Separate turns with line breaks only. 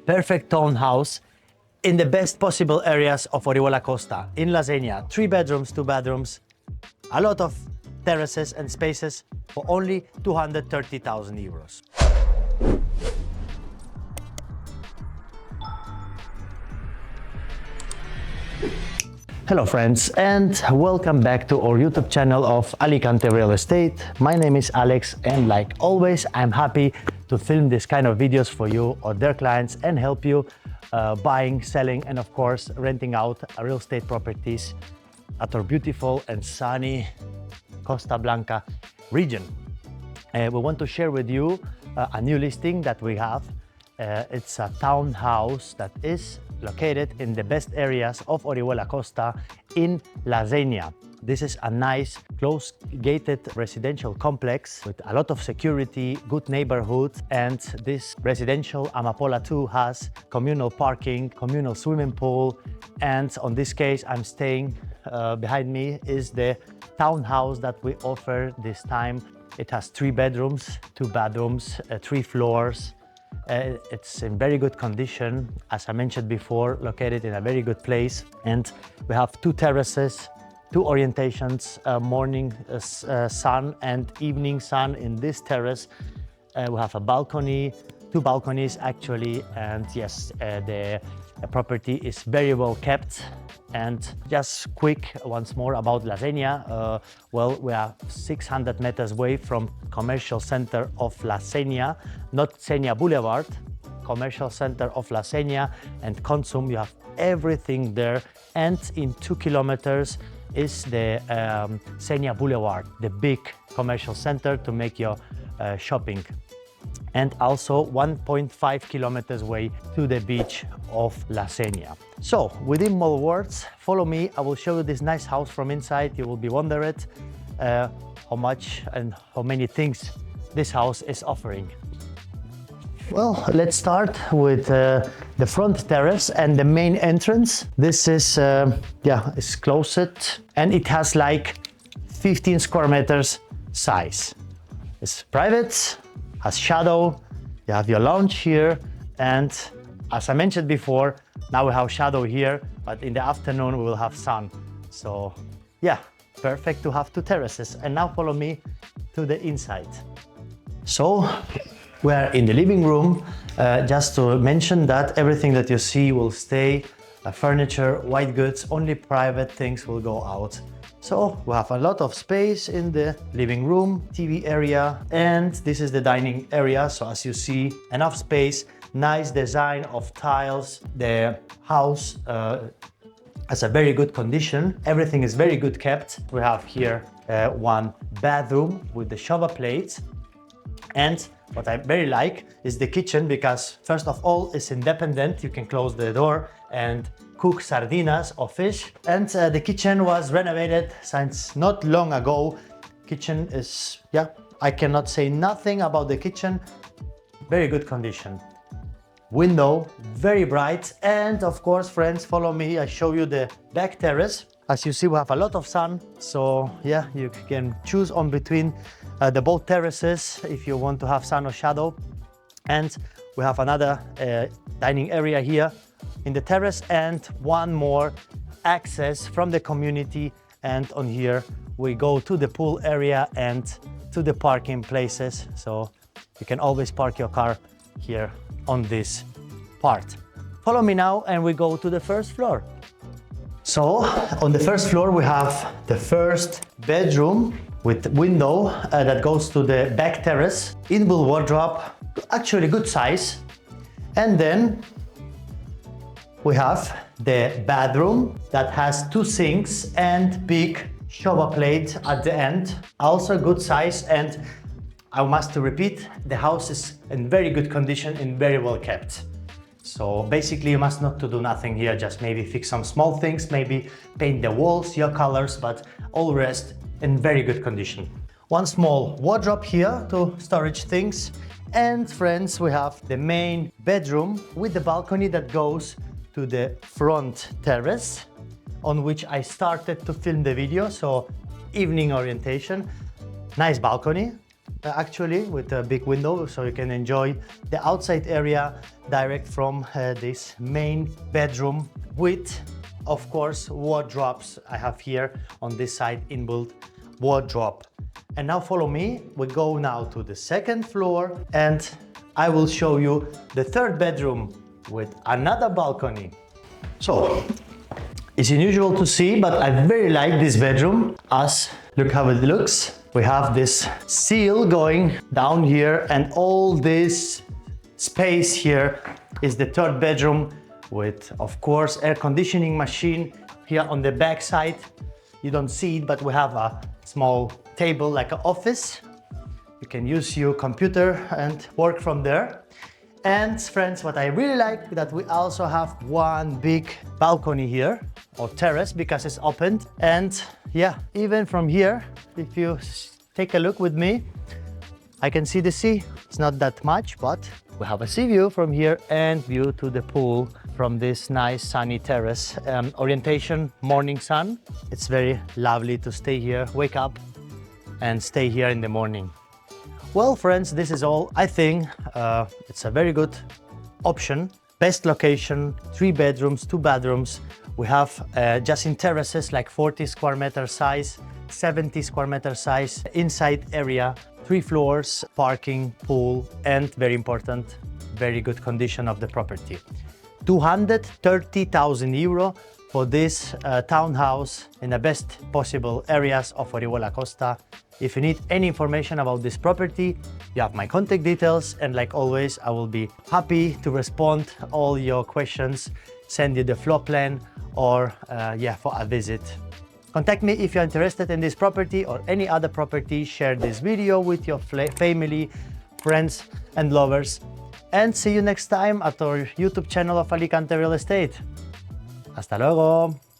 perfect townhouse in the best possible areas of Orihuela Costa in Zenia. 3 bedrooms, 2 bedrooms, a lot of terraces and spaces for only 230,000 euros. Hello friends, and welcome back to our YouTube channel of Alicante Real Estate. My name is Alex, and like always I'm happy to film this kind of videos for you or their clients and help you buying, selling, and of course renting out real estate properties at our beautiful and sunny Costa Blanca region. We want to share with you a new listing that we have. It's a townhouse that is located in the best areas of Orihuela Costa in Zenia. This is a nice, close gated residential complex with a lot of security, good neighborhood, and this residential Amapola 2 has communal parking, communal swimming pool, and on this case I'm staying behind me is the townhouse that we offer this time. It has 3 bedrooms, 2 bathrooms, 3 floors. It's in very good condition, as I mentioned before, located in a very good place, and we have 2 terraces, 2 orientations, morning sun and evening sun in this terrace. We have a balcony, 2 balconies actually, and yes, the property is very well kept. And just quick once more about Zenia. Well, we are 600 meters away from commercial center of Zenia, not Zenia Boulevard, commercial center of Zenia and Consum. You have everything there, and in 2 kilometers is the Zenia Boulevard, the big commercial center to make your shopping. And also 1.5 kilometers away to the beach of Zenia. So, within more words, follow me. I will show you this nice house from inside. You will be wondering how much and how many things this house is offering. Well, let's start with the front terrace and the main entrance. This is, it's closet, and it has like 15 square meters size. It's private, has shadow, you have your lounge here, and as I mentioned before, now we have shadow here, but in the afternoon we will have sun. So yeah, perfect to have 2 terraces. And now follow me to the inside. So we're in the living room. Just to mention that everything that you see will stay, furniture, white goods, only private things will go out. So we have a lot of space in the living room, TV area, and this is the dining area. So as you see, enough space, nice design of tiles. The house has a very good condition. Everything is very good kept. We have here 1 bathroom with the shower plates. And what I very like is the kitchen, because first of all, it's independent. You can close the door and cook sardinas or fish. And the kitchen was renovated since not long ago. Kitchen is, I cannot say nothing about the kitchen. Very good condition. Window, very bright. And of course, friends, follow me. I show you the back terrace. As you see, we have a lot of sun. So yeah, you can choose on between the both terraces if you want to have sun or shadow. And we have another dining area here in the terrace, and 1 more access from the community. And on here we go to the pool area and to the parking places. So you can always park your car here on this part. Follow me now and we go to the first floor. So on the first floor we have the first bedroom with window that goes to the back terrace, inbuilt wardrobe, actually good size. And then we have the bathroom that has 2 sinks and big shower plate at the end, also good size. And I must repeat, the house is in very good condition and very well kept. So basically you must not to do nothing here, just maybe fix some small things, maybe paint the walls your colors, but all rest in very good condition. 1 small wardrobe here to storage things. And friends, we have the main bedroom with the balcony that goes to the front terrace, on which I started to film the video. So evening orientation, nice balcony, actually, with a big window, so you can enjoy the outside area direct from this main bedroom with, of course, wardrobes. I have here on this side inbuilt wardrobe. And now follow me. We go now to the second floor and I will show you the third bedroom with another balcony. So it's unusual to see, but I very like this bedroom. Look how it looks. We have this seal going down here, and all this space here is the third bedroom with, of course, air conditioning machine here on the back side. You don't see it, but we have a small table like an office. You can use your computer and work from there. And friends, what I really like that we also have one big balcony here, or terrace, because it's opened. And yeah, even from here, if you take a look with me, I can see the sea. It's not that much, but we have a sea view from here and view to the pool from this nice sunny terrace. Orientation, morning sun. It's very lovely to stay here, wake up and stay here in the morning. Well, friends, this is all. I think it's a very good option. Best location, 3 bedrooms, 2 bathrooms. We have just in terraces like 40 square meter size, 70 square meter size, inside area, 3 floors, parking, pool, and very important, very good condition of the property. 230,000 euro for this townhouse in the best possible areas of Orihuela Costa. If you need any information about this property, you have my contact details, and like always, I will be happy to respond all your questions, send you the floor plan, or for a visit. Contact me if you're interested in this property or any other property. Share this video with your family, friends, and lovers. And see you next time at our YouTube channel of Alicante Real Estate. Hasta luego!